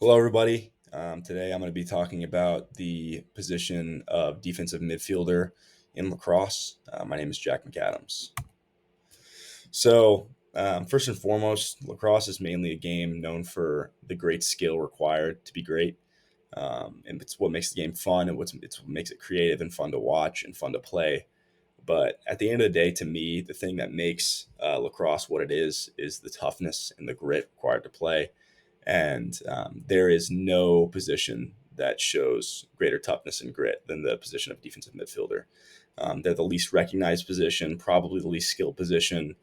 Hello, everybody. Today I'm going to be talking about the position of defensive midfielder in lacrosse. My name is Jack McAdams. First and foremost, lacrosse is mainly a game known for the great skill required to be great. And it's what makes the game fun and it's what makes it creative and fun to watch and fun to play. But at the end of the day, to me, the thing that makes lacrosse what it is the toughness and the grit required to play. And there is no position that shows greater toughness and grit than the position of defensive midfielder. They're the least recognized position, probably the least skilled position,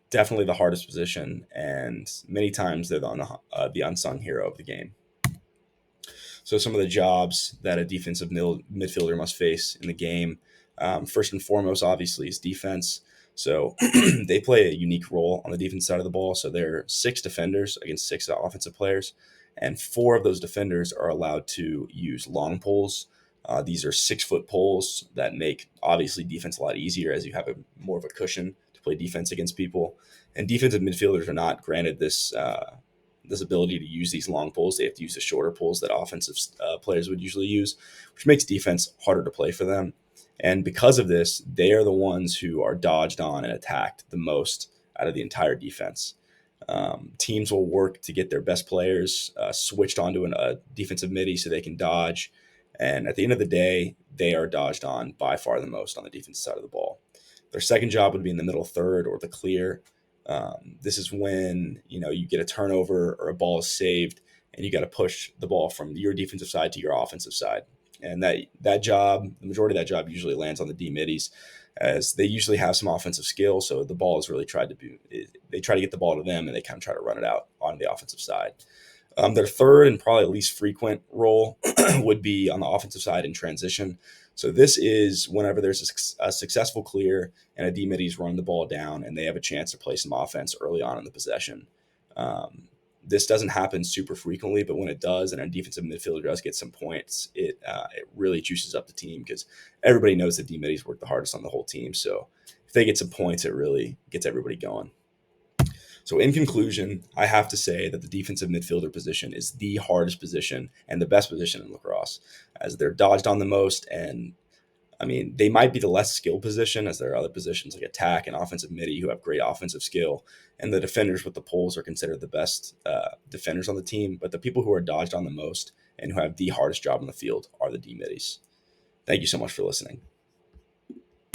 definitely the hardest position, and many times they're the unsung hero of the game. So some of the jobs that a defensive midfielder must face in the game, first and foremost, obviously, is defense. So they play a unique role on the defense side of the ball. So there are six defenders against six offensive players, and four of those defenders are allowed to use long poles. These are 6-foot poles that make obviously defense a lot easier as you have more of a cushion to play defense against people. And defensive midfielders are not granted this ability to use these long poles. They have to use the shorter poles that offensive players would usually use, which makes defense harder to play for them. And because of this, they are the ones who are dodged on and attacked the most out of the entire defense. Teams will work to get their best players switched onto a defensive midi so they can dodge. And at the end of the day, they are dodged on by far the most on the defensive side of the ball. Their second job would be in the middle third or the clear. This is when you get a turnover or a ball is saved, and you got to push the ball from your defensive side to your offensive side. And that job, the majority of that job usually lands on the D middies, as they usually have some offensive skill. So the ball is really they try to get the ball to them, and they kind of try to run it out on the offensive side. Their third and probably least frequent role would be on the offensive side in transition. So this is whenever there's a successful clear and a D middies run the ball down and they have a chance to play some offense early on in the possession. This doesn't happen super frequently, but when it does and a defensive midfielder does get some points, it really juices up the team because everybody knows that D middies work the hardest on the whole team. So if they get some points, it really gets everybody going. So in conclusion, I have to say that the defensive midfielder position is the hardest position and the best position in lacrosse, as they're dodged on the most. And I mean, they might be the less skilled position, as there are other positions like attack and offensive midi who have great offensive skill. And the defenders with the poles are considered the best defenders on the team. But the people who are dodged on the most and who have the hardest job on the field are the D middies. Thank you so much for listening.